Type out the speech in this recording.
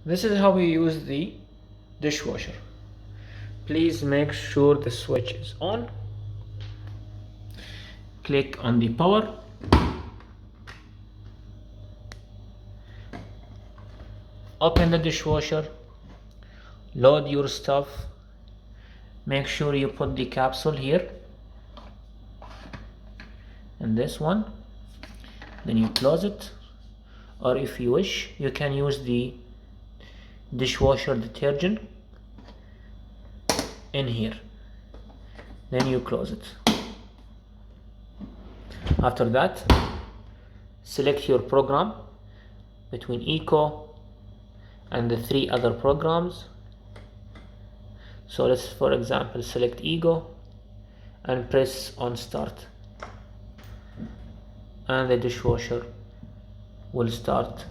This is how we use the dishwasher. Please make sure the switch is on. Click on the power. Open the dishwasher. Load your stuff. Make sure you put the capsule here and this one. Then you close it, or if you wish you can use the dishwasher detergent in here. Then you close it. After that, select your program between Eco and the 3 other programs. So let's, for example, select Ego and press on start, and the dishwasher will start